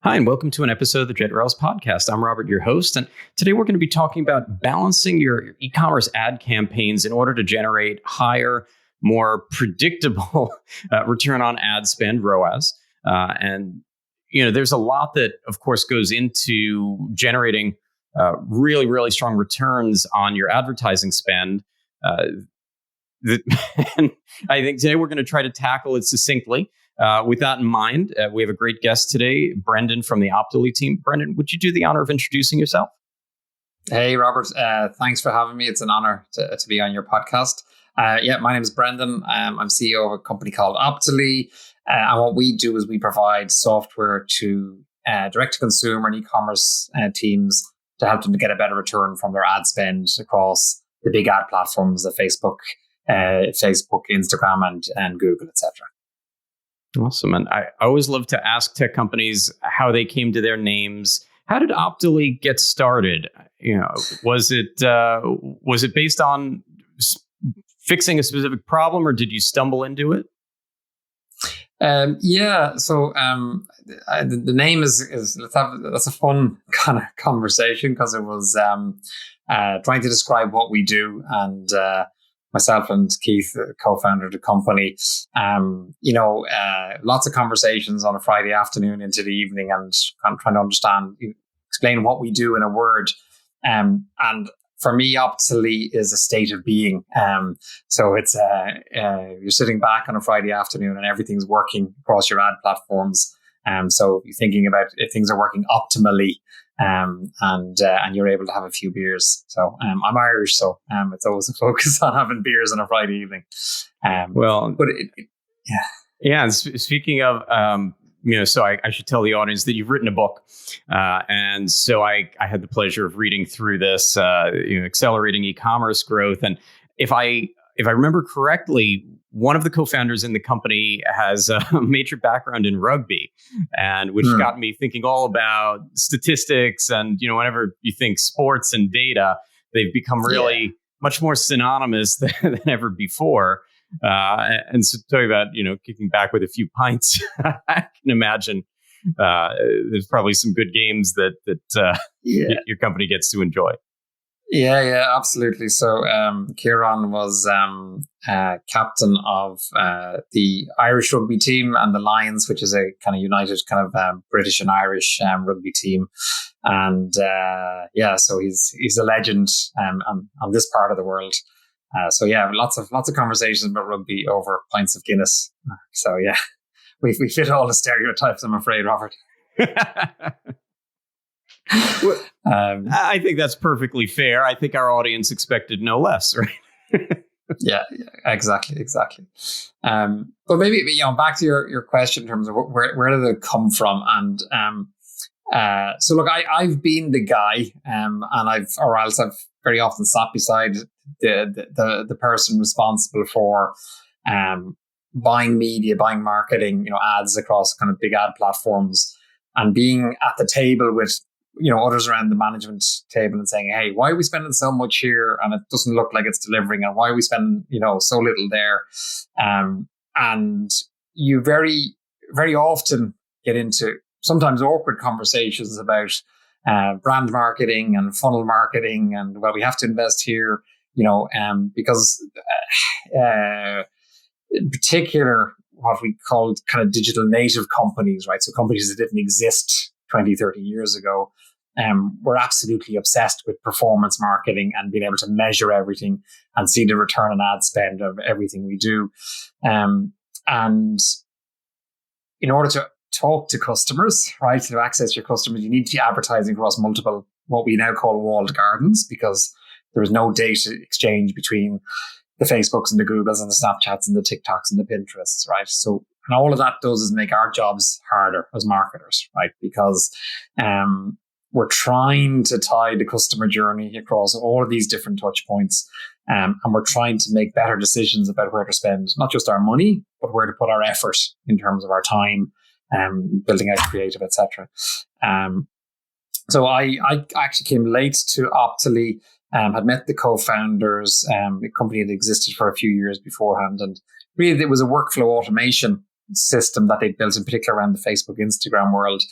Hi, and welcome to an episode of the ROAS podcast. I'm Robert, your host, and today we're going to be talking about balancing your e-commerce ad campaigns in order to generate higher, more predictable return on ad spend, ROAS. There's a lot that, of course, goes into generating really, really strong returns on your advertising spend. And I think today we're going to try to tackle it succinctly. With that in mind, we have a great guest today, Brendan from the Optally team. Brendan, would you do the honor of introducing yourself? Hey, Robert. Thanks for having me. It's an honor to be on your podcast. My name is Brendan. I'm CEO of a company called Optally. And what we do is we provide software to direct-to-consumer and e-commerce teams to help them to get a better return from their ad spend across the big ad platforms, the Facebook, Instagram, and Google, etc. Awesome. And I always love to ask tech companies how they came to their names. How did Optally get started? Was it based on fixing a specific problem, or did you stumble into it? So the name is that's a fun kind of conversation, because it was trying to describe what we do, and myself and Keith, co-founder of the company, lots of conversations on a Friday afternoon into the evening, and kind of trying to explain what we do in a word. And for me, Optally is a state of being. So it's you're sitting back on a Friday afternoon and everything's working across your ad platforms. So you're thinking about if things are working optimally, and you're able to have a few beers. So I'm Irish, so it's always a focus on having beers on a Friday evening. Speaking of, so I should tell the audience that you've written a book, and so I had the pleasure of reading through this, accelerating e-commerce growth. And if I remember correctly, one of the co-founders in the company has a major background in rugby, and which got me thinking all about statistics. And whenever you think sports and data, they've become really much more synonymous than ever before. And so talking about, kicking back with a few pints, I can imagine there's probably some good games that your company gets to enjoy. Yeah, absolutely. So Kieran was captain of the Irish rugby team and the Lions, which is a kind of united British and Irish rugby team. And so he's a legend on this part of the world. Lots of conversations about rugby over pints of Guinness. So we fit all the stereotypes, I'm afraid, Robert. I think that's perfectly fair. I think our audience expected no less, right? yeah, exactly. But maybe back to your question in terms of where did it come from, and so look, I've been the guy, and I've very often sat beside the person responsible for buying media, buying marketing, ads across kind of big ad platforms, and being at the table with others around the management table and saying, hey, why are we spending so much here and it doesn't look like it's delivering, and why are we spending so little there? And you very, very often get into sometimes awkward conversations about brand marketing and funnel marketing, and we have to invest here, because in particular what we called kind of digital native companies, right? So companies that didn't exist 20, 30 years ago, we're absolutely obsessed with performance marketing and being able to measure everything and see the return on ad spend of everything we do. And in order to talk to customers, right, to access your customers, you need to be advertising across multiple, what we now call walled gardens, because there is no data exchange between the Facebooks and the Googles and the Snapchats and the TikToks and the Pinterests, right? So, and all of that does is make our jobs harder as marketers, right? Because we're trying to tie the customer journey across all of these different touch points, and we're trying to make better decisions about where to spend not just our money, but where to put our effort in terms of our time, building out creative, etc. So I actually came late to Optally. Had met the co-founders. The company had existed for a few years beforehand, and really it was a workflow automation system that they built, in particular around the Facebook, Instagram world.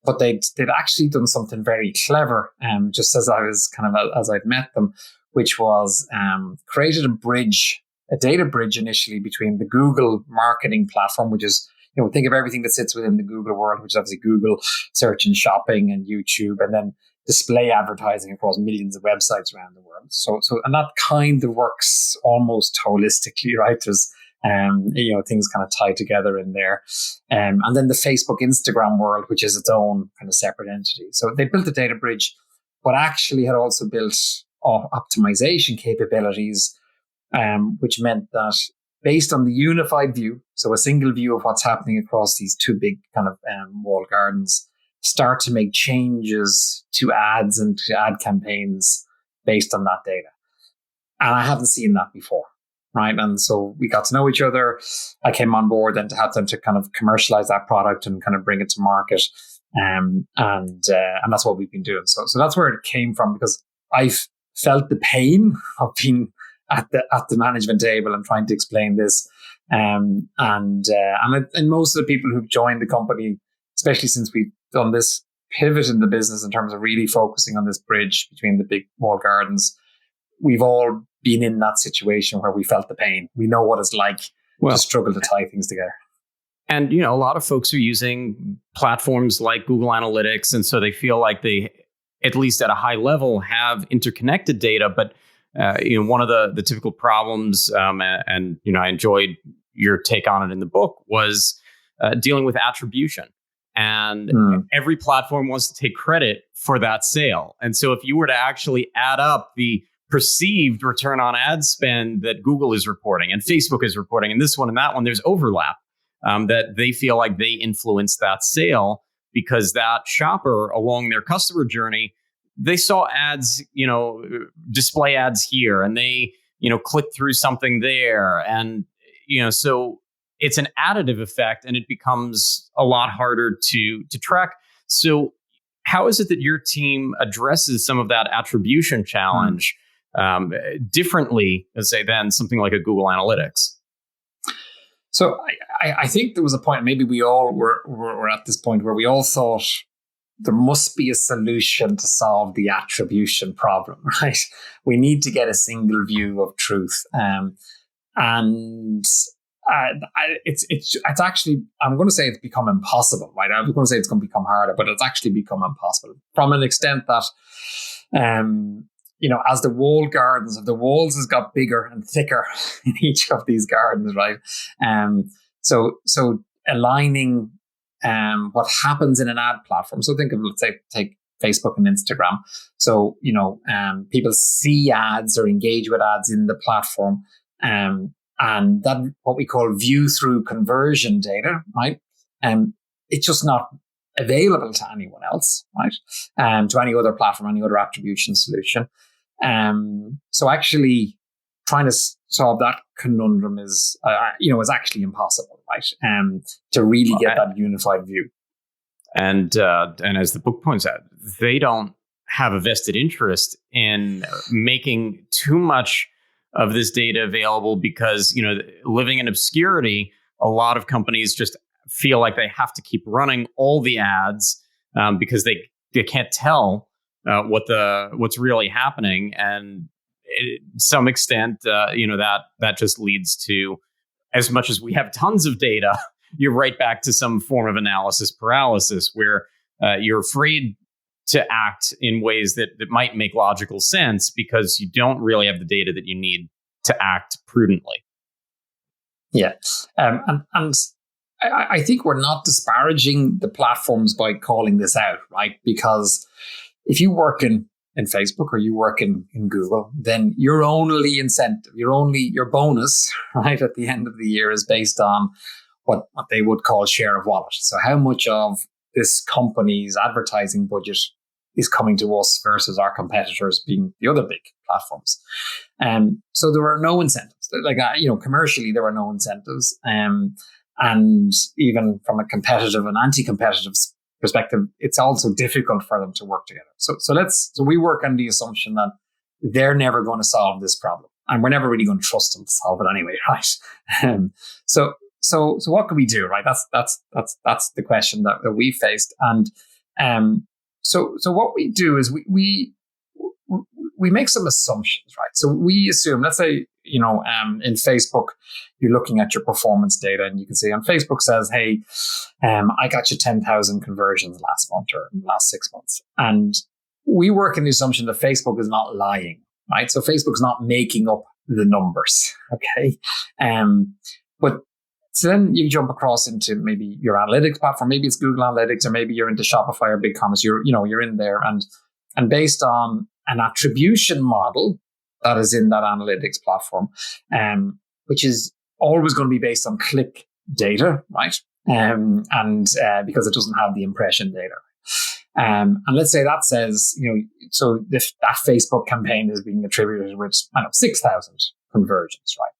But they'd actually done something very clever, just as as I'd met them, which was created a data bridge initially between the Google marketing platform, which is, think of everything that sits within the Google world, which is obviously Google search and shopping and YouTube, and then display advertising across millions of websites around the world. So, and that kind of works almost holistically, right? There's, things kind of tie together in there. And then the Facebook, Instagram world, which is its own kind of separate entity. So they built a data bridge, but actually had also built optimization capabilities, which meant that based on the unified view, so a single view of what's happening across these two big kind of walled gardens, start to make changes to ads and to ad campaigns based on that data. And I haven't seen that before, right? And so we got to know each other. I came on board then to help them to kind of commercialize that product and kind of bring it to market. And that's what we've been doing. So that's where it came from, because I've felt the pain of being at the management table and trying to explain this. And most of the people who've joined the company, especially since we've done this pivot in the business in terms of really focusing on this bridge between the big walled gardens, we've all been in that situation where we felt the pain. We know what it's like to struggle to tie things together. And, a lot of folks are using platforms like Google Analytics. And so they feel like they, at least at a high level, have interconnected data. But, one of the typical problems, and I enjoyed your take on it in the book, was dealing with attribution. And every platform wants to take credit for that sale. And so if you were to actually add up the perceived return on ad spend that Google is reporting and Facebook is reporting, and this one and that one, there's overlap, that they feel like they influenced that sale because that shopper along their customer journey, they saw ads, display ads here, and they, clicked through something there. And, so it's an additive effect, and it becomes a lot harder to track. So how is it that your team addresses some of that attribution challenge differently, let's say, than something like a Google Analytics? So I think there was a point, maybe we all were at this point where we all thought there must be a solution to solve the attribution problem, right? We need to get a single view of truth. It's actually, I'm going to say it's become impossible, right? I'm going to say it's going to become harder, but it's actually become impossible from an extent that, as the walled gardens, the walls has got bigger and thicker in each of these gardens, right? So aligning what happens in an ad platform. So think of, let's say, take Facebook and Instagram. So, people see ads or engage with ads in the platform. And that what we call view through conversion data, right? It's just not available to anyone else, right? To any other platform, any other attribution solution. So actually trying to solve that conundrum is actually impossible, right? To really get that unified view. And as the book points out, they don't have a vested interest in making too much of this data available because, living in obscurity, a lot of companies just feel like they have to keep running all the ads because they can't tell what's really happening. And to some extent, that just leads to, as much as we have tons of data, you're right back to some form of analysis paralysis where you're afraid to act in ways that might make logical sense because you don't really have the data that you need to act prudently. Yeah. And I think we're not disparaging the platforms by calling this out, right? Because if you work in Facebook or you work in Google, then your only incentive, your bonus, right, at the end of the year is based on what they would call share of wallet. So how much of this company's advertising budget is coming to us versus our competitors being the other big platforms. So there are no incentives. Commercially, there are no incentives. And even from a competitive and anti-competitive perspective, it's also difficult for them to work together. So we work on the assumption that they're never going to solve this problem. And we're never really going to trust them to solve it anyway, right? So so what can we do, right? That's the question that we faced. And so what we do is we make some assumptions, right? So we assume, let's say, in Facebook, you're looking at your performance data, and you can see on Facebook says, hey, I got you 10,000 conversions last month or last 6 months. And we work in the assumption that Facebook is not lying, right? So Facebook's not making up the numbers, okay? But so then you jump across into maybe your analytics platform, maybe it's Google Analytics, or maybe you're into Shopify or BigCommerce. You're in there, and based on an attribution model that is in that analytics platform, which is always going to be based on click data, right? And because it doesn't have the impression data. And let's say that says, so if that Facebook campaign is being attributed with, 6,000 conversions, right?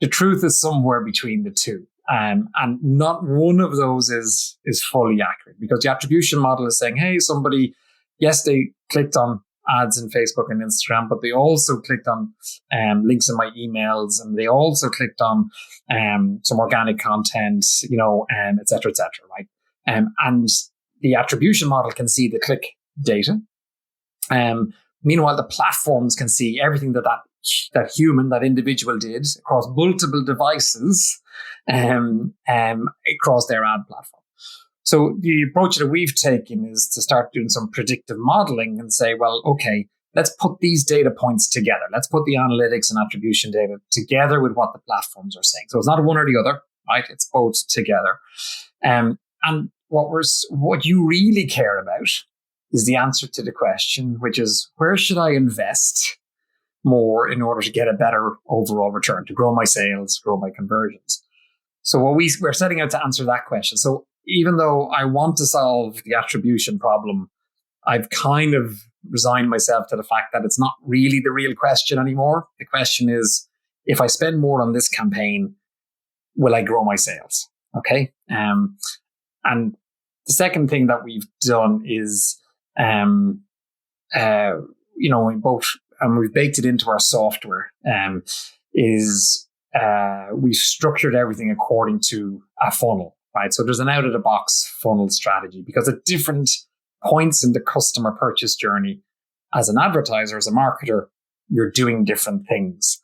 The truth is somewhere between the two. And not one of those is fully accurate, because the attribution model is saying, hey, somebody, yes, they clicked on ads in Facebook and Instagram, but they also clicked on links in my emails, and they also clicked on some organic content, et cetera, right? And the attribution model can see the click data. Meanwhile, the platforms can see everything that human, that individual did across multiple devices across their ad platform. So the approach that we've taken is to start doing some predictive modeling and say, well, okay, let's put these data points together. Let's put the analytics and attribution data together with what the platforms are saying. So it's not one or the other, right? It's both together. And what you really care about is the answer to the question, which is, where should I invest more in order to get a better overall return, to grow my sales, grow my conversions? So we're setting out to answer that question. So even though I want to solve the attribution problem, I've kind of resigned myself to the fact that it's not really the real question anymore. The question is, if I spend more on this campaign, will I grow my sales? Okay. And the second thing that we've done is, we've baked it into our software, we've structured everything according to a funnel, right? So there's an out-of-the-box funnel strategy, because at different points in the customer purchase journey, as an advertiser, as a marketer, you're doing different things.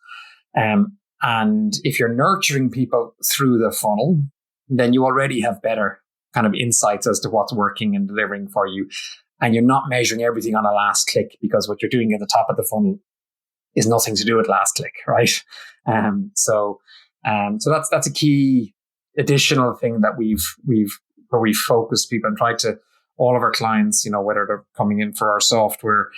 And if you're nurturing people through the funnel, then you already have better kind of insights as to what's working and delivering for you. And you're not measuring everything on a last click, because what you're doing at the top of the funnel is nothing to do with last click, right? So that's a key additional thing that we've focused people and tried to, all of our clients, whether they're coming in for our software,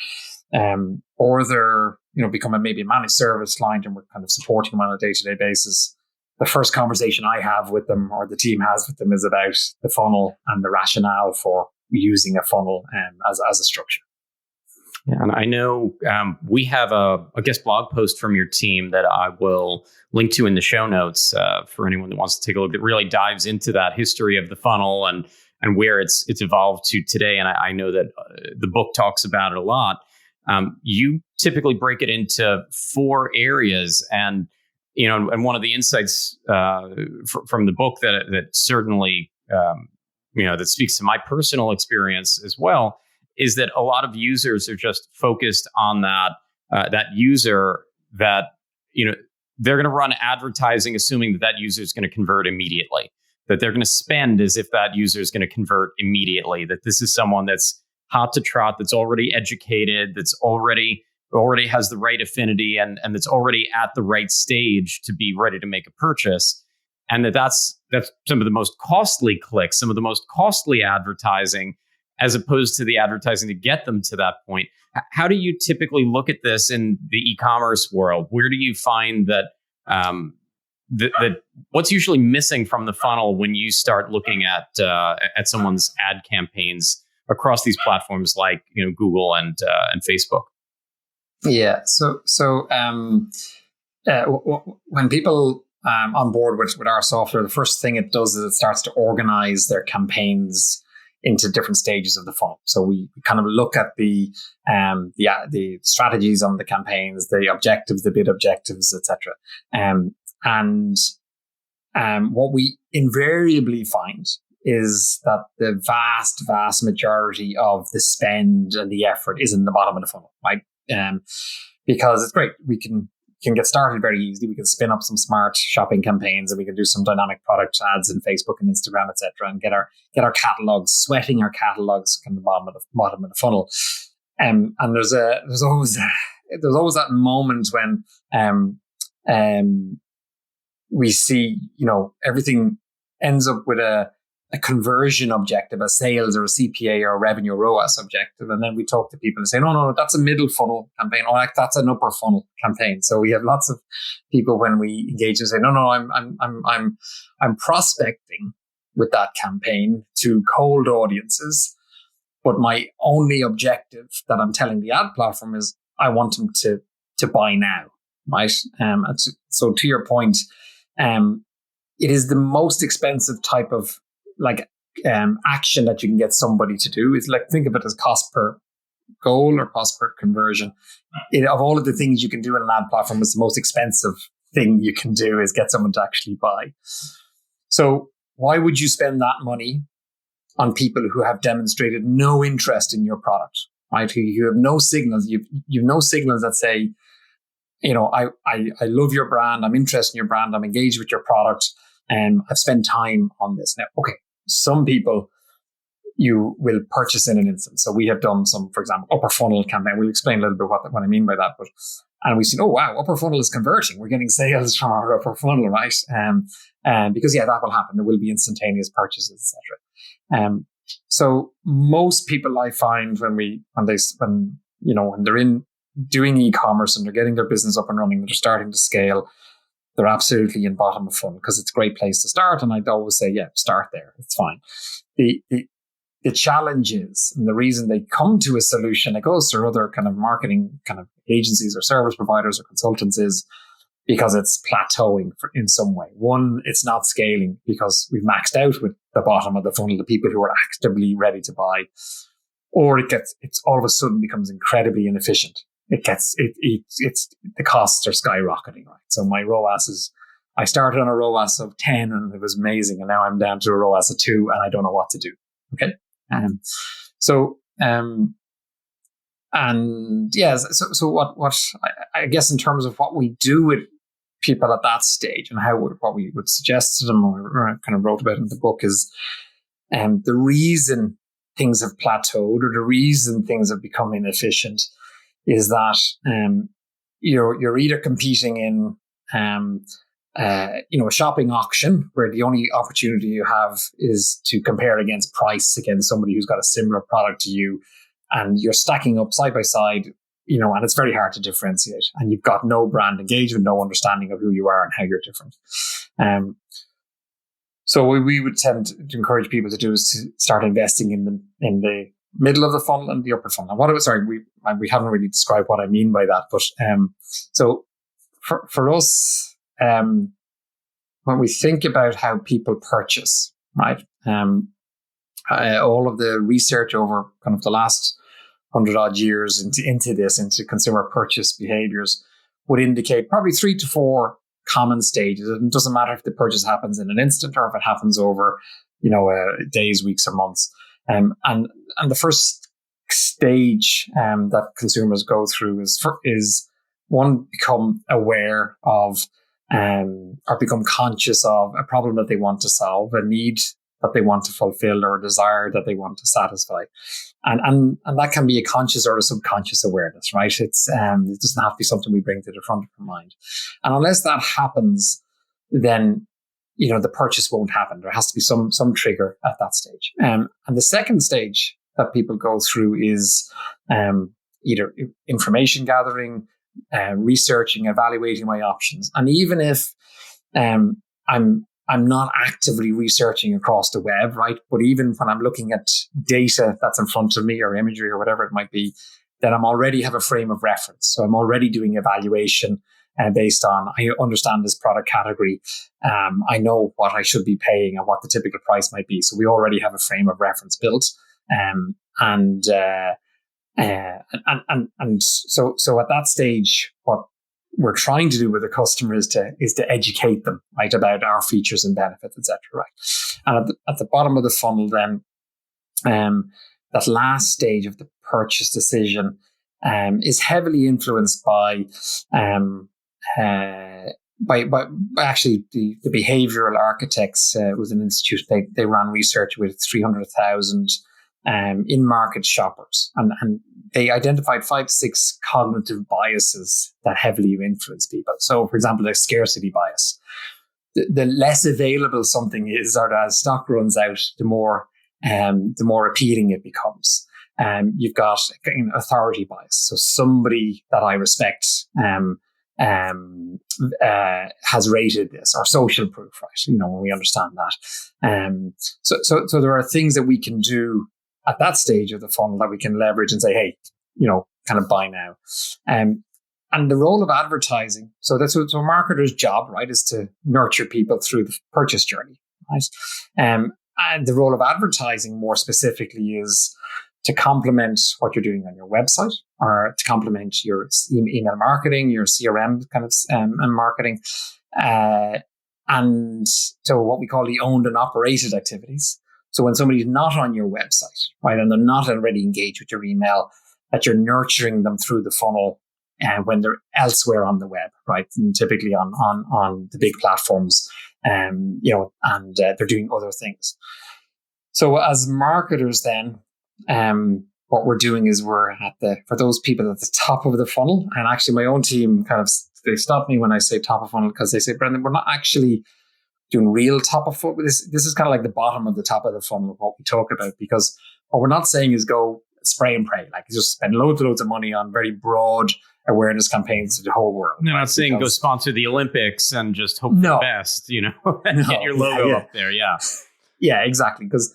or they're, becoming maybe a managed service client and we're kind of supporting them on a day-to-day basis. The first conversation I have with them, or the team has with them, is about the funnel and the rationale for using a funnel as a structure. Yeah, and I know we have a guest blog post from your team that I will link to in the show notes for anyone that wants to take a look, that really dives into that history of the funnel and where it's evolved to today. And I know that the book talks about it a lot. You typically break it into 4 areas, and and one of the insights from the book that certainly that speaks to my personal experience as well, is that a lot of users are just focused on that user that, they're going to run advertising assuming that user is going to convert immediately, that they're going to spend as if that user is going to convert immediately, that this is someone that's hot to trot, that's already educated, that's already has the right affinity and that's already at the right stage to be ready to make a purchase. And that's some of the most costly clicks, some of the most costly advertising, as opposed to the advertising to get them to that point. How do you typically look at this in the e-commerce world? Where do you find that that what's usually missing from the funnel when you start looking at someone's ad campaigns across these platforms like Google and Facebook? Yeah. So when people on board with our software, the first thing it does is it starts to organize their campaigns into different stages of the funnel. So we kind of look at the strategies on the campaigns, the objectives, the bid objectives, etc. And what we invariably find is that the vast majority of the spend and the effort is in the bottom of the funnel, right? Because it's great. We can get started very easily. We can spin up some smart shopping campaigns, and we can do some dynamic product ads in Facebook and Instagram, etc., and get our catalogs, sweating our catalogs from the bottom of the funnel. And there's always that moment when we see, everything ends up with a conversion objective, a sales or a CPA or a revenue ROAS objective. And then we talk to people and say, no, that's a middle funnel campaign, or that's an upper funnel campaign. So we have lots of people when we engage and say, no, I'm prospecting with that campaign to cold audiences. But my only objective that I'm telling the ad platform is I want them to buy now, right? So to your point, it is the most expensive type of action that you can get somebody to do. Is think of it as cost per goal or cost per conversion. Of all of the things you can do in an ad platform, it's the most expensive thing you can do is get someone to actually buy. So why would you spend that money on people who have demonstrated no interest in your product, right? Who you have no signals. You've no signals that say, I love your brand. I'm interested in your brand. I'm engaged with your product. And I've spent time on this. Now, okay, some people you will purchase in an instant. So we have done some, for example, upper funnel campaign. We'll explain a little bit what I mean by that. And we've seen, oh, wow, upper funnel is converting. We're getting sales from our upper funnel, right? Because that will happen. There will be instantaneous purchases, etc. So most people I find when they're in doing e-commerce and they're getting their business up and running, they're starting to scale, they're absolutely in bottom of funnel because it's a great place to start. And I'd always say, start there. It's fine. The challenge is, and the reason they come to a solution that goes through other kind of marketing kind of agencies or service providers or consultants is because it's plateauing in some way. One, it's not scaling because we've maxed out with the bottom of the funnel, the people who are actively ready to buy, or it's all of a sudden becomes incredibly inefficient. It's the costs are skyrocketing, right? So my ROAS is, I started on a ROAS of 10 and it was amazing. And now I'm down to a ROAS of 2 and I don't know what to do. Okay. So what I guess in terms of what we do with people at that stage and what we would suggest to them or kind of wrote about in the book is, the reason things have plateaued or the reason things have become inefficient is that you're either competing in a shopping auction where the only opportunity you have is to compare against price against somebody who's got a similar product to you, and you're stacking up side by side, and it's very hard to differentiate, and you've got no brand engagement, no understanding of who you are and how you're different. So what we would tend to encourage people to do is to start investing in the middle of the funnel and the upper funnel. And we haven't really described what I mean by that, but so for us, when we think about how people purchase, right? All of the research over kind of the last 100 odd years into consumer purchase behaviors would indicate probably 3 to 4 common stages. It doesn't matter if the purchase happens in an instant or if it happens over, days, weeks, or months. And the first stage that consumers go through is one, become aware of or become conscious of a problem that they want to solve, a need that they want to fulfill, or a desire that they want to satisfy. And that can be a conscious or a subconscious awareness, right? It doesn't have to be something we bring to the front of our mind. And unless that happens, then the purchase won't happen. There has to be some trigger at that stage. And the second stage that people go through is either information gathering, researching, evaluating my options. And even if I'm not actively researching across the web, right? But even when I'm looking at data that's in front of me or imagery or whatever it might be, then I'm already have a frame of reference. So I'm already doing evaluation based on, I understand this product category. I know what I should be paying and what the typical price might be. So we already have a frame of reference built. So at that stage, what we're trying to do with the customer is to educate them, right, about our features and benefits, etc. Right, and at the bottom of the funnel, then that last stage of the purchase decision is heavily influenced by actually the behavioral architects. Was an institute, they ran research with 300,000 in-market shoppers, and they identified 5 to 6 cognitive biases that heavily influence people. So, for example, the scarcity bias. The less available something is, or as stock runs out, the more appealing it becomes. You've got authority bias. So somebody that I respect has rated this, or social proof, right? When we understand that. So there are things that we can do at that stage of the funnel that we can leverage and say, hey, kind of buy now. And the role of advertising. So that's what a marketer's job, right, is to nurture people through the purchase journey, right? And the role of advertising more specifically is to complement what you're doing on your website, or to complement your email marketing, your CRM kind of marketing. And so what we call the owned and operated activities. So when somebody's not on your website, right, and they're not already engaged with your email, that you're nurturing them through the funnel when they're elsewhere on the web, right, and typically on the big platforms, and they're doing other things. So as marketers, then, what we're doing is we're for those people at the top of the funnel, and actually my own team they stop me when I say top of funnel, because they say, Brendan, we're not actually doing real top of funnel. This is kind of like the bottom of the top of the funnel of what we talk about, because what we're not saying is go spray and pray, like just spend loads of money on very broad awareness campaigns to the whole world. They're not saying go sponsor the Olympics and just hope for the best, and get your logo up there. Yeah. Yeah, exactly. Because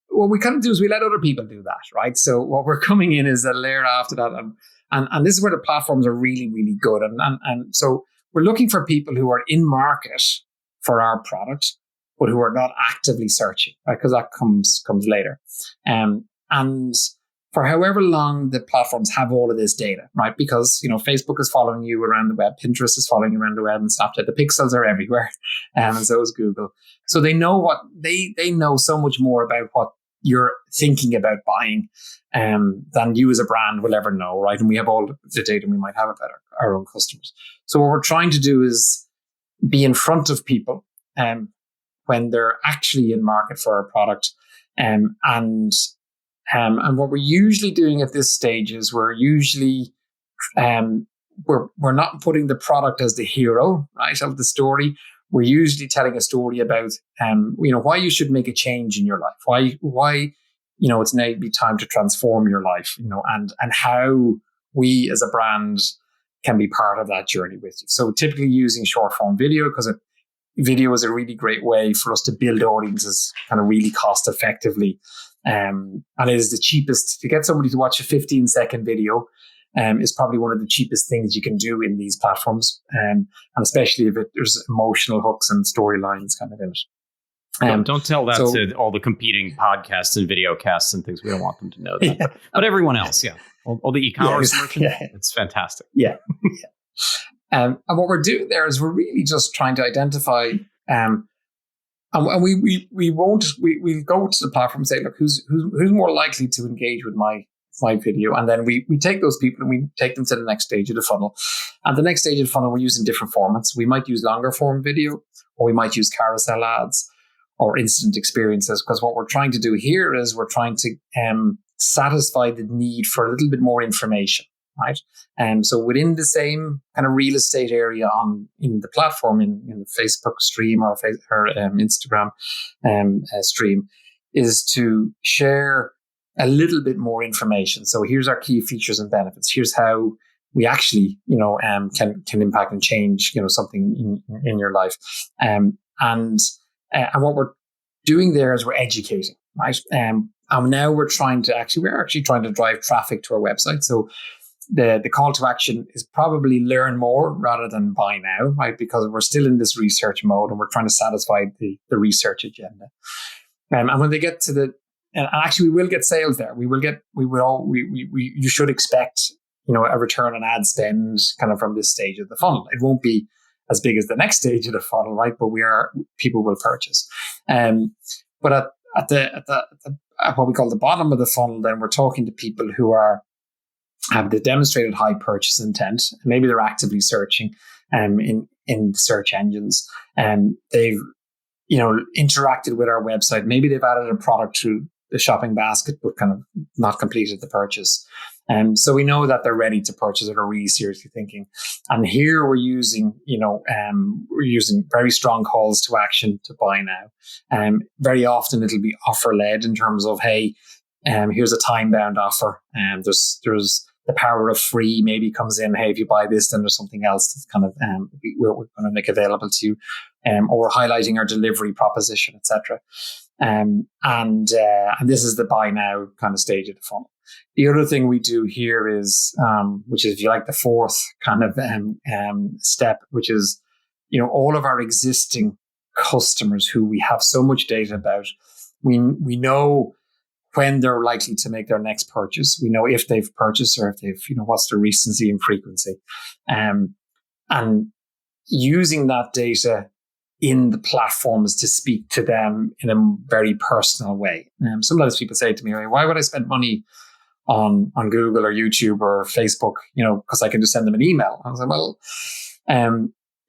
what we kind of do is we let other people do that, right? So what we're coming in is a layer after that. And this is where the platforms are really, really good. And so we're looking for people who are in market for our product, but who are not actively searching, right? Because that comes later. And for however long the platforms have all of this data, right? Because, Facebook is following you around the web, Pinterest is following you around the web, and Snapchat, the pixels are everywhere. And so is Google. So they know they know so much more about what you're thinking about buying than you as a brand will ever know, right? And we have all the data we might have about our own customers. So what we're trying to do is be in front of people when they're actually in market for our product. And what we're usually doing at this stage is we're usually we're not putting the product as the hero, right, of the story. We're usually telling a story about why you should make a change in your life, why it's now be time to transform your life, and how we as a brand can be part of that journey with you. So typically using short form video, because video is a really great way for us to build audiences kind of really cost effectively. And it is the cheapest to get somebody to watch a 15-second video. Is probably one of the cheapest things you can do in these platforms, and especially if there's emotional hooks and storylines kind of in it. Don't tell that to all the competing podcasts and video casts and things. We don't want them to know that. Yeah. But everyone else, all the e-commerce merchants, it's fantastic. Yeah. And what we're doing there is we're really just trying to identify, and we'll go to the platform and say, look, who's more likely to engage with my video, and then we take those people and we take them to the next stage of the funnel. And the next stage of the funnel, we're using different formats. We might use longer form video, or we might use carousel ads or instant experiences, because what we're trying to do here is we're trying to satisfy the need for a little bit more information, right? So within the same kind of real estate area in the platform, in the Facebook stream or Instagram stream, is to share a little bit more information. So here's our key features and benefits. Here's how we actually, can impact and change, something in your life. And what we're doing there is we're educating, right? And now we're actually trying to drive traffic to our website. So the call to action is probably learn more rather than buy now, right? Because we're still in this research mode and we're trying to satisfy the research agenda. And when they get to and actually we will get sales there. You should expect a return on ad spend kind of from this stage of the funnel. It won't be as big as the next stage of the funnel, right? But people will purchase. But at what we call the bottom of the funnel, then we're talking to people who have the demonstrated high purchase intent. Maybe they're actively searching in search engines, and they've interacted with our website. Maybe they've added a product to the shopping basket, but kind of not completed the purchase. So we know that they're ready to purchase or are really seriously thinking. And here we're using very strong calls to action to buy now. Very often it'll be offer led in terms of, hey, here's a time bound offer. There's the power of free maybe comes in. Hey, if you buy this, then there's something else that's kind of we're going to make available to you, or we're highlighting our delivery proposition, etc. And this is the buy now kind of stage of the funnel. The other thing we do here is, which is, if you like, the fourth kind of step, which is, all of our existing customers who we have so much data about. We know when they're likely to make their next purchase. We know if they've purchased or if they've, what's the recency and frequency. And using that data in the platforms to speak to them in a very personal way. Sometimes people say to me, why would I spend money on Google or YouTube or Facebook, because I can just send them an email. I was like, well,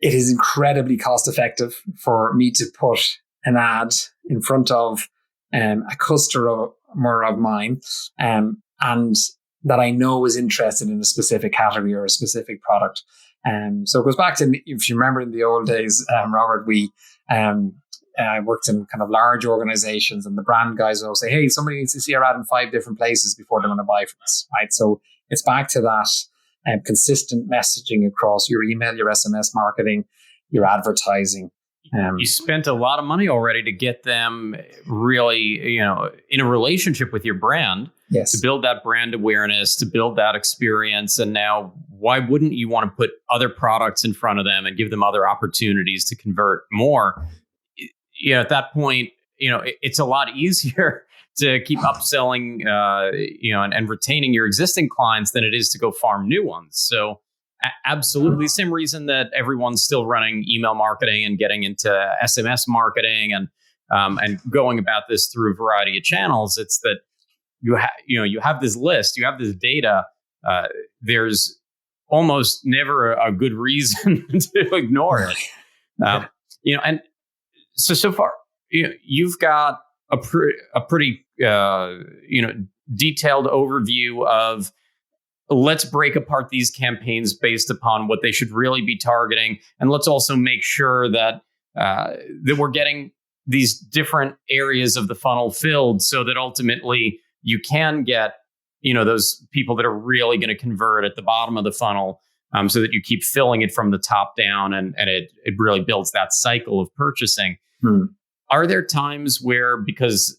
it is incredibly cost effective for me to put an ad in front of a customer of mine, and that I know is interested in a specific category or a specific product. So it goes back to, if you remember in the old days, Robert, I worked in kind of large organizations, and the brand guys will say, hey, somebody needs to see our ad in 5 different places before they're going to buy from us, right? So it's back to that consistent messaging across your email, your SMS marketing, your advertising. You spent a lot of money already to get them really, in a relationship with your brand, yes, to build that brand awareness, to build that experience. And now, why wouldn't you want to put other products in front of them and give them other opportunities to convert more? At that point, it's a lot easier to keep upselling, and retaining your existing clients than it is to go farm new ones. So absolutely the same reason that everyone's still running email marketing and getting into SMS marketing and going about this through a variety of channels. It's that you have this list, you have this data. There's almost never a good reason to ignore it. And so far, you've got a pretty detailed overview of, let's break apart these campaigns based upon what they should really be targeting, and let's also make sure that we're getting these different areas of the funnel filled, so that ultimately you can get those people that are really going to convert at the bottom of the funnel, so that you keep filling it from the top down, and it really builds that cycle of purchasing. Are there times where, because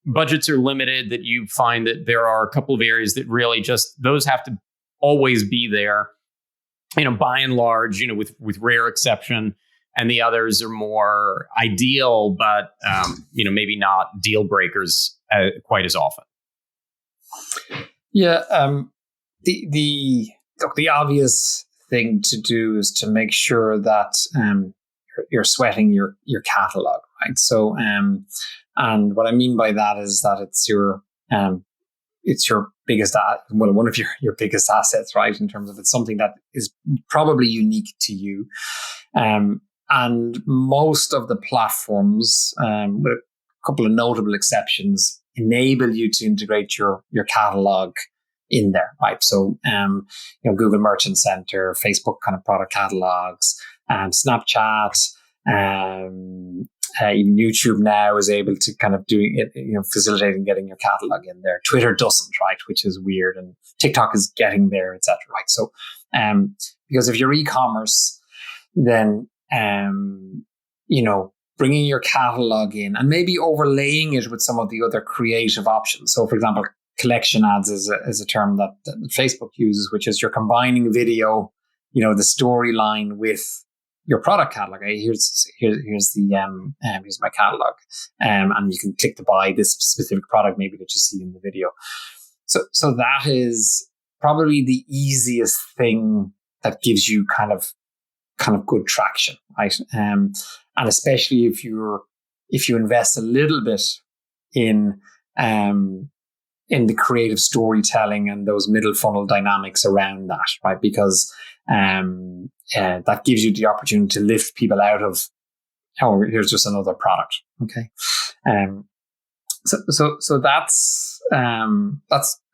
budgets are limited, that you find that there are a couple of areas that really just, those have to always be there, by and large, with rare exception, and the others are more ideal, but maybe not deal breakers quite as often? Yeah, the obvious thing to do is to make sure that you're sweating your catalog, right? So, and what I mean by that is that it's your biggest, one of your biggest assets, right? In terms of, it's something that is probably unique to you. And most of the platforms, with a couple of notable exceptions, enable you to integrate your catalog in there, right? So, Google Merchant Center, Facebook kind of product catalogs, Snapchat, even YouTube now is able to kind of do it, facilitating getting your catalog in there. Twitter doesn't, right? Which is weird, and TikTok is getting there, etc. Right? So, because if you're e-commerce, then bringing your catalog in and maybe overlaying it with some of the other creative options. So, for example, collection ads is a term that Facebook uses, which is you're combining video, the storyline with your product catalog. Here's my catalog, and you can click to buy this specific product maybe that you see in the video. So that is probably the easiest thing that gives you kind of good traction, right? And especially if you invest a little bit in the creative storytelling and those middle funnel dynamics around that, right? Because that gives you the opportunity to lift people out of, oh, here's just another product. Okay. So that's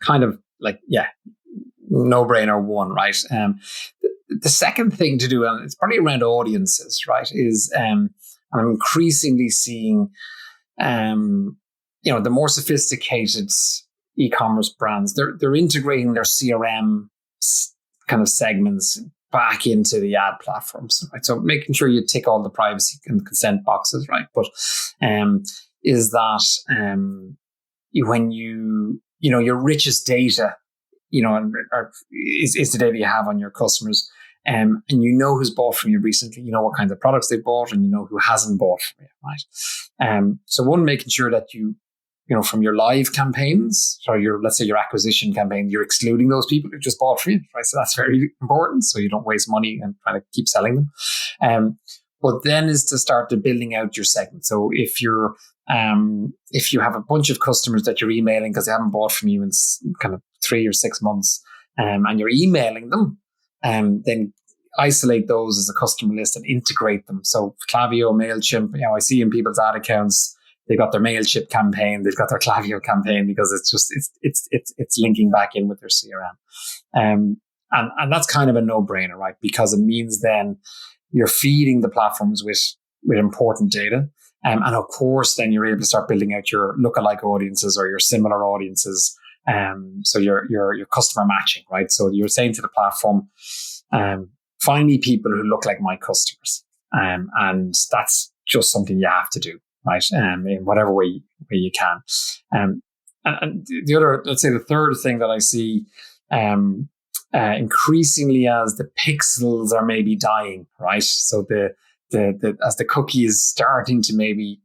kind of like, yeah, no brainer one, right? The second thing to do, and it's probably around audiences, right, is I'm increasingly seeing, the more sophisticated e-commerce brands, they're integrating their CRM kind of segments back into the ad platforms, right? So making sure you tick all the privacy and consent boxes, right? But is that when your richest data, is the data you have on your customers, and who's bought from you recently, what kinds of products they bought, and who hasn't bought from you, right? So one, making sure that from your live campaigns, or let's say your acquisition campaign, you're excluding those people who just bought from you, right? So that's very important, so you don't waste money and try to keep selling them. But then is to start to building out your segment. So if you have a bunch of customers that you're emailing because they haven't bought from you in kind of 3 or 6 months, and you're emailing them, then isolate those as a customer list and integrate them. So Klaviyo, MailChimp, I see in people's ad accounts, they've got their MailChimp campaign, they've got their Klaviyo campaign, because it's linking back in with their CRM. And that's kind of a no-brainer, right? Because it means then you're feeding the platforms with important data. And of course, then you're able to start building out your lookalike audiences or your similar audiences. So your customer matching, right? So you're saying to the platform, find me people who look like my customers. And that's just something you have to do, right? In whatever way you can. And the other, let's say the third thing that I see, increasingly as the pixels are maybe dying, right? So as the cookie is starting to maybe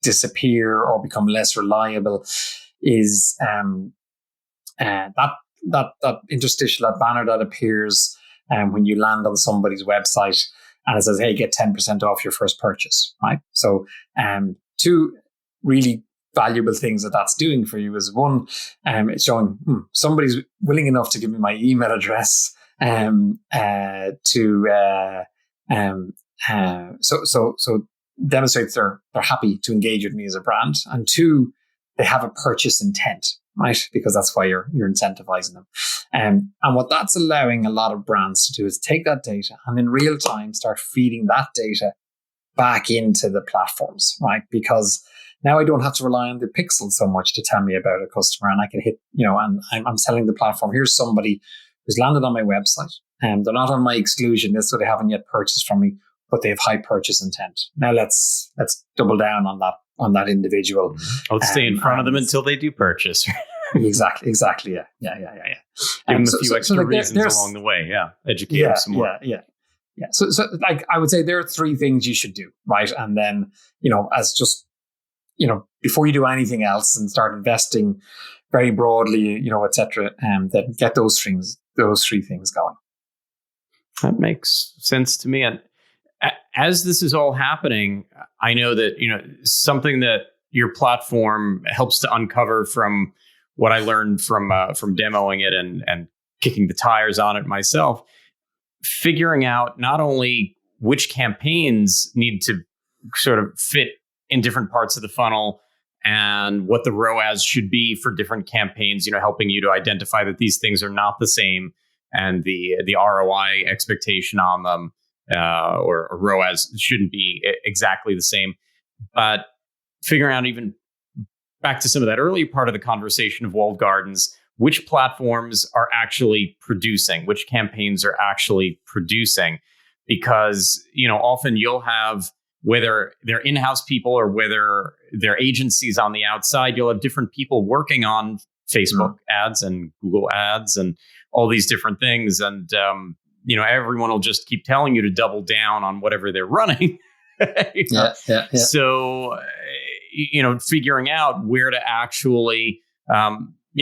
disappear or become less reliable, is that interstitial, that banner that appears when you land on somebody's website and it says, hey, get 10% off your first purchase, right? So two really valuable things that's doing for you is, one, it's showing somebody's willing enough to give me my email address so demonstrates they're happy to engage with me as a brand. And two, they have a purchase intent, right? Because that's why you're incentivizing them. And what that's allowing a lot of brands to do is take that data and in real time start feeding that data back into the platforms, right? Because now I don't have to rely on the pixels so much to tell me about a customer, and I can hit, and I'm selling the platform. Here's somebody who's landed on my website, and they're not on my exclusion list, so they haven't yet purchased from me, but they have high purchase intent. Now let's double down on that individual. Let's stay in front of them until they do purchase. Exactly. Yeah. Give them a few extra reasons along the way. Yeah. Educate them some more. Yeah. So like I would say there are 3 things you should do, right? And then, as just, before you do anything else and start investing very broadly, et cetera, then get those 3 things going. That makes sense to me. And as this is all happening, I know that, something that your platform helps to uncover from what I learned from demoing it and kicking the tires on it myself, figuring out not only which campaigns need to sort of fit in different parts of the funnel and what the ROAS should be for different campaigns, helping you to identify that these things are not the same and the ROI expectation on them or ROAS shouldn't be exactly the same. But figuring out, even back to some of that earlier part of the conversation of walled gardens, which platforms are actually producing, which campaigns are actually producing, because, often you'll have, whether they're in-house people or whether they're agencies on the outside, you'll have different people working on Facebook ads and Google ads and all these different things. And, everyone will just keep telling you to double down on whatever they're running. Yeah. So, figuring out where to actually,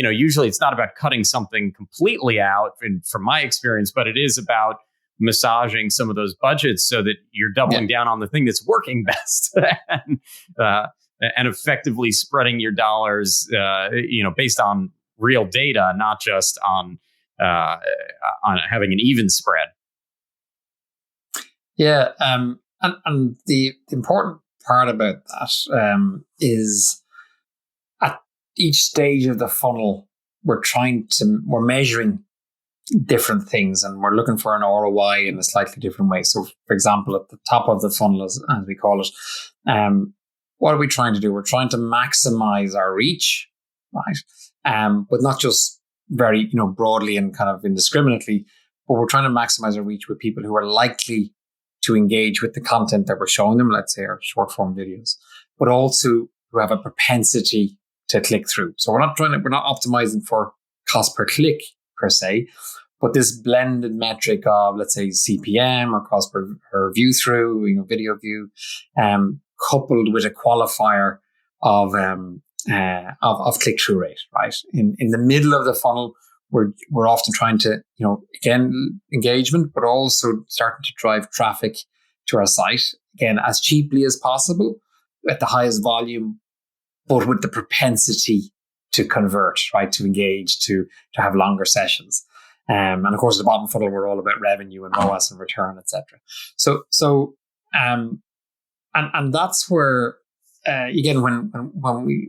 usually it's not about cutting something completely out from my experience, but it is about massaging some of those budgets so that you're doubling down on the thing that's working best and effectively spreading your dollars, based on real data, not just on having an even spread. Yeah. And the important part about that is at each stage of the funnel, we're measuring different things and we're looking for an ROI in a slightly different way. So, for example, at the top of the funnel, as we call it, what are we trying to do? We're trying to maximize our reach, right? But not just very, broadly and kind of indiscriminately, but we're trying to maximize our reach with people who are likely to engage with the content that we're showing them, let's say our short form videos, but also who have a propensity to click through. So we're not optimizing for cost per click per se, but this blended metric of, let's say, CPM or cost per view through, video view, coupled with a qualifier of click-through rate, right? In the middle of the funnel, we're often trying to, again, engagement, but also starting to drive traffic to our site, again, as cheaply as possible, at the highest volume, but with the propensity to convert, right? To engage, to have longer sessions. And of course, at the bottom funnel, we're all about revenue and ROAS and return, etc. And that's where, again, when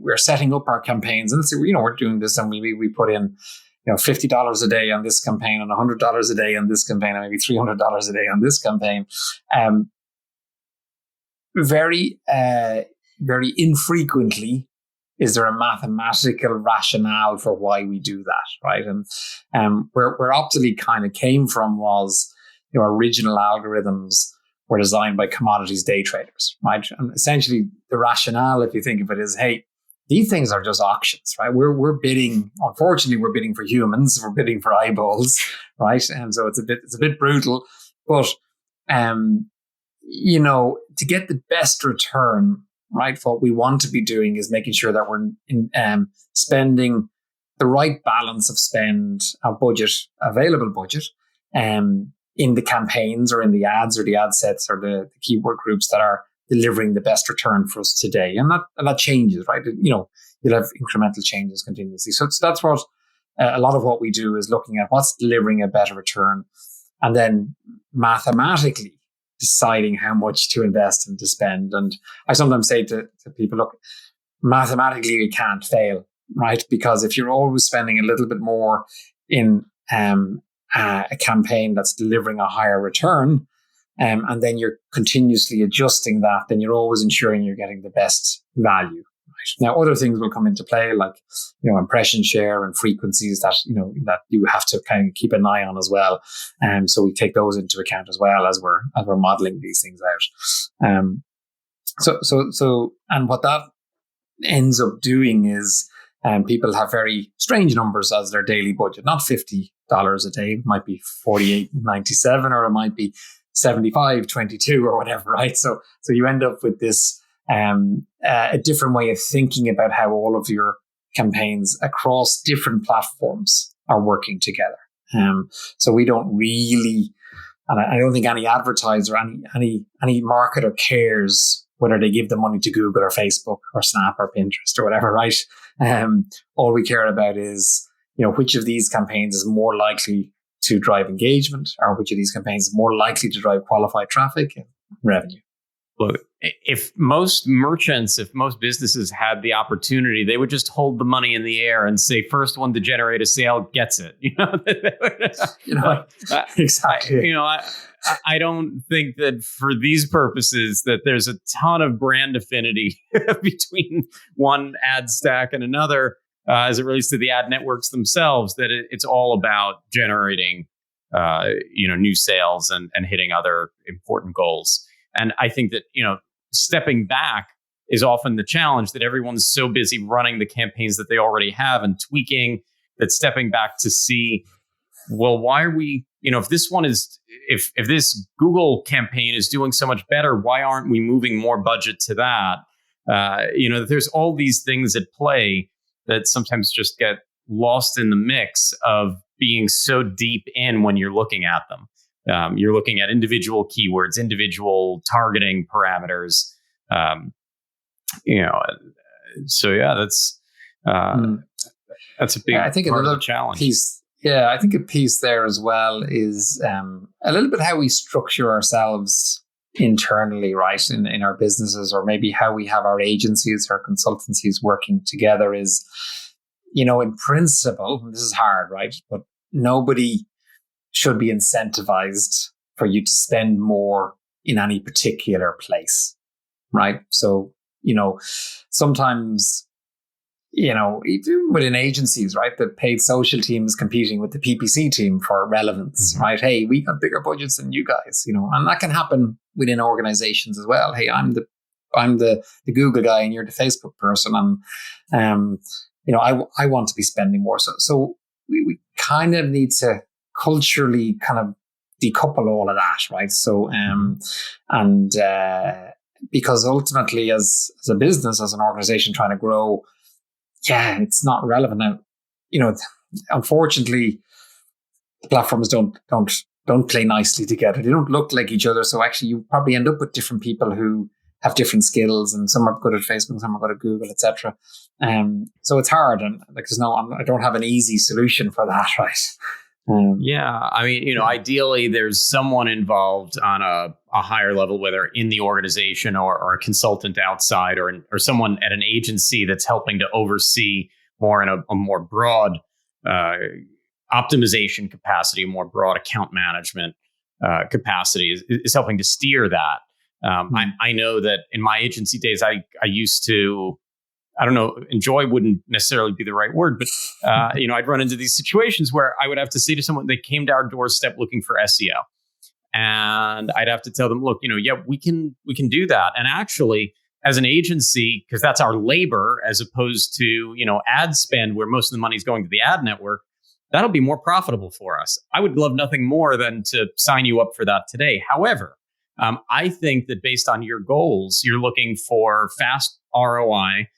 we're setting up our campaigns, and so, we're doing this, and we put in, $50 a day on this campaign, and $100 a day on this campaign, and maybe $300 a day on this campaign. Very infrequently is there a mathematical rationale for why we do that, right? And where Optily kind of came from was, original algorithms were designed by commodities day traders, right? And essentially the rationale, if you think of it, is, hey, these things are just auctions, right? We're bidding, unfortunately, we're bidding for humans, we're bidding for eyeballs, right? And so it's a bit brutal, but, to get the best return, right? What we want to be doing is making sure that we're spending the right balance of spend, of budget, available budget, in the campaigns or in the ads or the ad sets or the keyword groups that are delivering the best return for us today. And that changes, right? You'll have incremental changes continuously. So that's what a lot of what we do is looking at what's delivering a better return, and then mathematically deciding how much to invest and to spend. And I sometimes say to people, look, mathematically you can't fail, right? Because if you're always spending a little bit more in a campaign that's delivering a higher return, and then you're continuously adjusting that, then you're always ensuring you're getting the best value. Right? Now, other things will come into play, like, impression share and frequencies that you have to kind of keep an eye on as well. So we take those into account as well as we're modeling these things out. So and what that ends up doing is, people have very strange numbers as their daily budget, not $50 a day. It might be $48.97, or it might be $75.22 or whatever, right? So you end up with this a different way of thinking about how all of your campaigns across different platforms are working together. So we don't really, and I don't think any advertiser, any marketer cares whether they give the money to Google or Facebook or Snap or Pinterest or whatever, right? All we care about is, which of these campaigns is more likely to drive engagement, or which of these campaigns is more likely to drive qualified traffic and revenue. Look, if most businesses had the opportunity, they would just hold the money in the air and say, first one to generate a sale gets it. Exactly. I don't think that for these purposes that there's a ton of brand affinity between one ad stack and another as it relates to the ad networks themselves, that it's all about generating new sales and hitting other important goals. And I think that, stepping back is often the challenge, that everyone's so busy running the campaigns that they already have and tweaking, that stepping back to see, well, why are we, if this Google campaign is doing so much better, why aren't we moving more budget to that? There's all these things at play that sometimes just get lost in the mix of being so deep in when you're looking at them. You're looking at individual keywords, individual targeting parameters. So yeah, that's a big I think part another of the challenge. piece. Yeah, I think a piece there as well is a little bit how we structure ourselves internally, right, in our businesses, or maybe how we have our agencies, our consultancies working together is, in principle, this is hard, right? But nobody should be incentivized for you to spend more in any particular place, right? So, sometimes, even within agencies, right, the paid social team is competing with the PPC team for relevance, right? Hey, we got bigger budgets than you guys, and that can happen within organizations as well. Hey, I'm the Google guy and you're the Facebook person, and I want to be spending more. So we kind of need to culturally kind of decouple all of that, right? So because ultimately, as a business, as an organization trying to grow, yeah, it's not relevant now. Unfortunately, the platforms don't play nicely together. They don't look like each other. So actually, you probably end up with different people who have different skills, and some are good at Facebook, some are good at Google, etc. So it's hard, and I don't have an easy solution for that, right? Ideally, there's someone involved on a higher level, whether in the organization or a consultant outside, or someone at an agency that's helping to oversee more in a more broad optimization capacity, more broad account management capacity is helping to steer that. I know that in my agency days, I used to, I don't know, enjoy wouldn't necessarily be the right word, but I'd run into these situations where I would have to say to someone, they came to our doorstep looking for SEO, and I'd have to tell them, look, we can do that. And actually, as an agency, because that's our labor as opposed to ad spend, where most of the money is going to the ad network, that'll be more profitable for us. I would love nothing more than to sign you up for that today. However, I think that based on your goals, you're looking for fast ROI.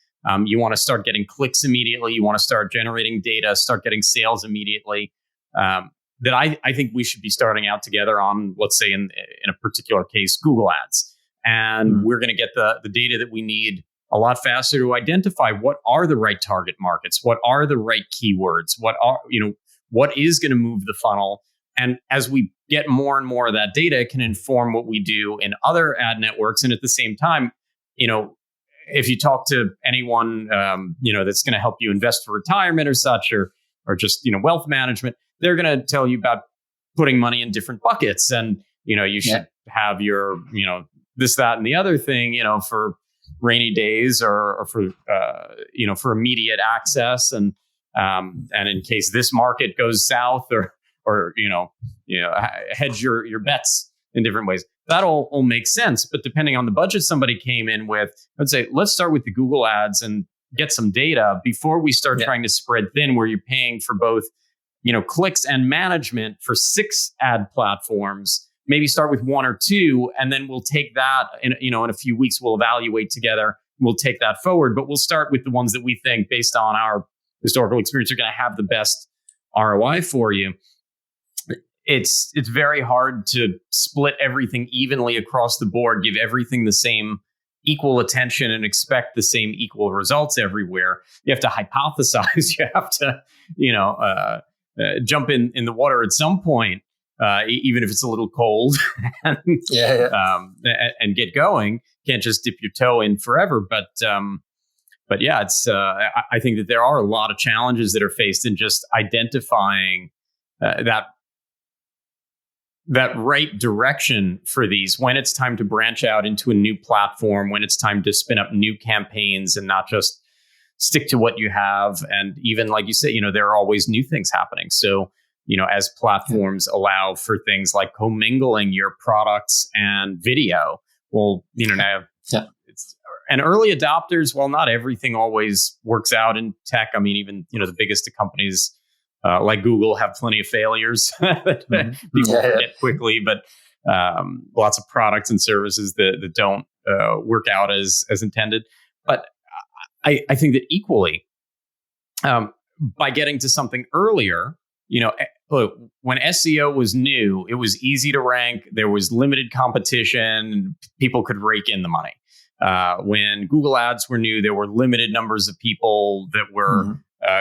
You want to start getting clicks immediately. You want to start generating data, start getting sales immediately. That I think we should be starting out together on, let's say in a particular case, Google Ads. And we're going to get the data that we need a lot faster to identify what are the right target markets, what are the right keywords, what is going to move the funnel. And as we get more and more of that data, it can inform what we do in other ad networks. And at the same time, if you talk to anyone, that's going to help you invest for retirement or such, or just, wealth management, they're going to tell you about putting money in different buckets. And, you should have your, this, that, and the other thing, for rainy days or for, for immediate access. And in case this market goes south or hedge your bets in different ways. That all makes sense. But depending on the budget somebody came in with, I'd say, let's start with the Google ads and get some data before we start trying to spread thin, where you're paying for both, clicks and management for 6 ad platforms. Maybe start with 1 or 2, and then we'll take that in a few weeks, we'll evaluate together. We'll take that forward, but we'll start with the ones that we think, based on our historical experience, are going to have the best ROI for you. It's very hard to split everything evenly across the board, give everything the same equal attention, and expect the same equal results everywhere. You have to hypothesize. You have to, jump in the water at some point, even if it's a little cold, and get going. Can't just dip your toe in forever. But yeah, it's. I think that there are a lot of challenges that are faced in just identifying that right direction for these, when it's time to branch out into a new platform, when it's time to spin up new campaigns and not just stick to what you have. And even like you said, there are always new things happening. So, as platforms allow for things like commingling your products and video, well, now it's, and early adopters, while not everything always works out in tech. I mean, even, the biggest companies like Google have plenty of failures that people forget quickly, but lots of products and services that don't work out as intended. But I think that equally, by getting to something earlier, look, when SEO was new, it was easy to rank. There was limited competition. People could rake in the money. When Google Ads were new, there were limited numbers of people that were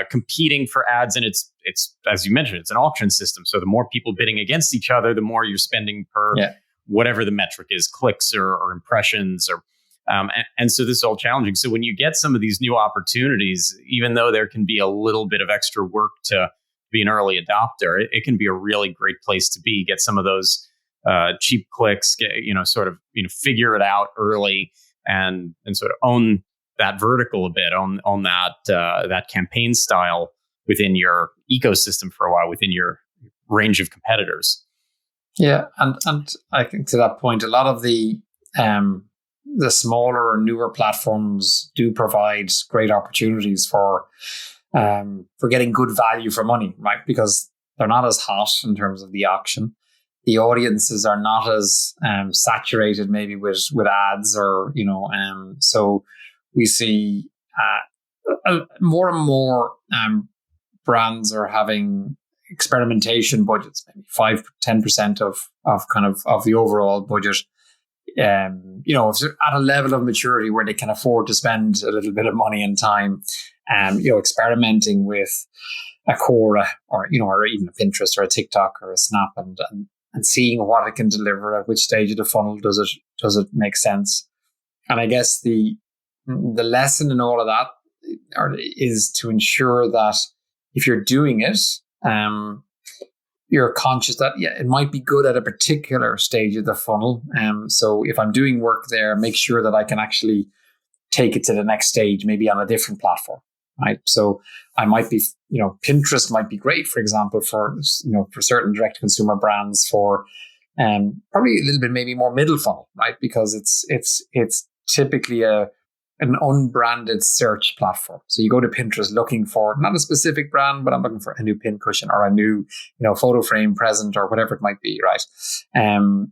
competing for ads. And it's as you mentioned, it's an auction system. So the more people bidding against each other, the more you're spending per whatever the metric is, clicks or impressions or and so this is all challenging. So when you get some of these new opportunities, even though there can be a little bit of extra work to be an early adopter, it can be a really great place to be. Get some of those cheap clicks, figure it out early and sort of own that vertical a bit, on that campaign style within your ecosystem for a while, within your range of competitors. Yeah, and I think to that point, a lot of the smaller or newer platforms do provide great opportunities for getting good value for money, right? Because they're not as hot in terms of the auction. The audiences are not as saturated maybe with ads or, so we see more and more brands are having experimentation budgets, maybe 5-10% of the overall budget. If they're at a level of maturity where they can afford to spend a little bit of money and time, experimenting with a Quora or even a Pinterest or a TikTok or a Snap and seeing what it can deliver at which stage of the funnel does it make sense. And I guess the lesson in all of that is to ensure that if you're doing it, you're conscious that it might be good at a particular stage of the funnel. So if I'm doing work there, make sure that I can actually take it to the next stage, maybe on a different platform, right? So I might be, Pinterest might be great, for example, for certain direct consumer brands, for probably a little bit maybe more middle funnel, right? Because it's typically an unbranded search platform. So you go to Pinterest looking for not a specific brand, but I'm looking for a new pin cushion or a new, photo frame present or whatever it might be, right? And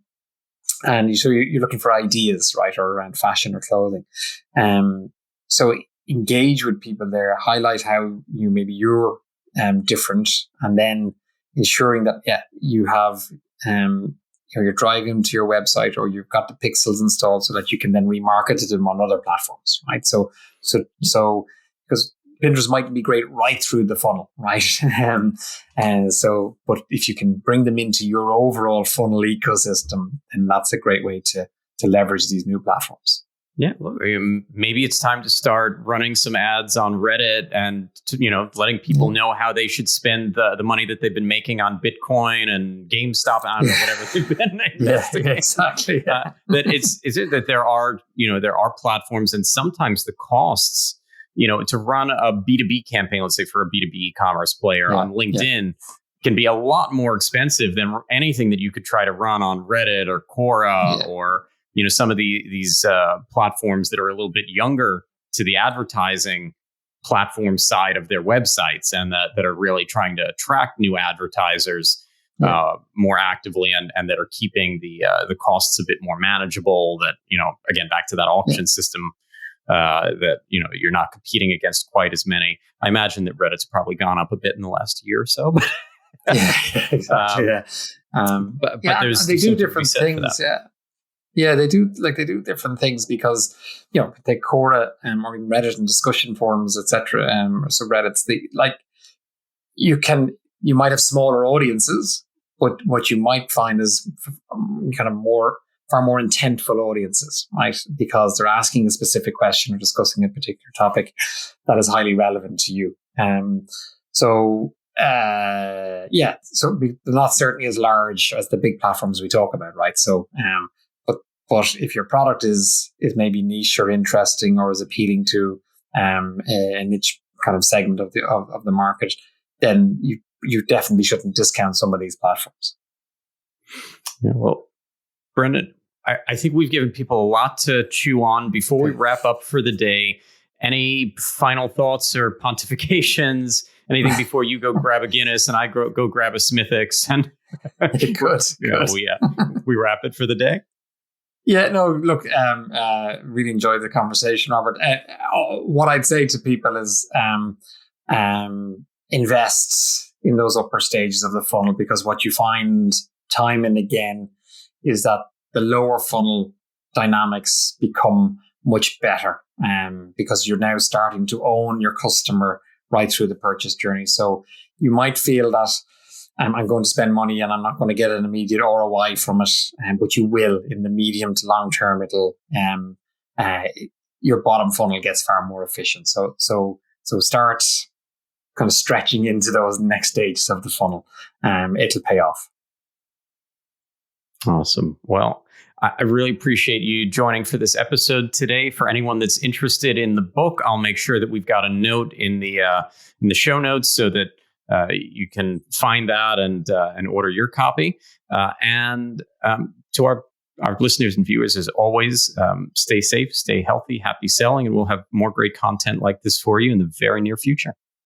so you're looking for ideas, right, or around fashion or clothing. So engage with people there, highlight how you're different, and then ensuring that you have you're driving to your website or you've got the pixels installed so that you can then remarket to them on other platforms, right? So because Pinterest might be great right through the funnel, right? But if you can bring them into your overall funnel ecosystem, then that's a great way to leverage these new platforms. Yeah, look, maybe it's time to start running some ads on Reddit and letting people know how they should spend the money that they've been making on Bitcoin and GameStop, I don't know, whatever they've been investing. Exactly. That that there are platforms, and sometimes the costs, to run a B2B campaign, let's say for a B2B e-commerce player on LinkedIn, can be a lot more expensive than anything that you could try to run on Reddit or Quora or some of these platforms that are a little bit younger to the advertising platform side of their websites, and that are really trying to attract new advertisers more actively, and that are keeping the costs a bit more manageable. That again, back to that auction system, that you're not competing against quite as many. I imagine that Reddit's probably gone up a bit in the last year or so. Exactly. But there's they do different things. Yeah, they do different things because, take Quora or Reddit and discussion forums, etc. So Reddit's you might have smaller audiences, but what you might find is kind of far more intentful audiences, right? Because they're asking a specific question or discussing a particular topic that is highly relevant to you. So they're not certainly as large as the big platforms we talk about, right? So, but if your product is maybe niche or interesting or is appealing to a niche kind of segment of the market, then you definitely shouldn't discount some of these platforms. Yeah, well, Brendan, I think we've given people a lot to chew on. Before we wrap up for the day, any final thoughts or pontifications? Anything before you go grab a Guinness and I go grab a Smithix and we wrap it for the day? Yeah, no, look, really enjoyed the conversation, Robert. What I'd say to people is invest in those upper stages of the funnel, because what you find time and again is that the lower funnel dynamics become much better, because you're now starting to own your customer right through the purchase journey. So you might feel that I'm going to spend money and I'm not going to get an immediate ROI from it, but you will in the medium to long term. It'll your bottom funnel gets far more efficient. So start kind of stretching into those next stages of the funnel. It'll pay off. Awesome. Well, I really appreciate you joining for this episode today. For anyone that's interested in the book, I'll make sure that we've got a note in the show notes so that you can find that and order your copy. And to our listeners and viewers, as always, stay safe, stay healthy, happy selling, and we'll have more great content like this for you in the very near future.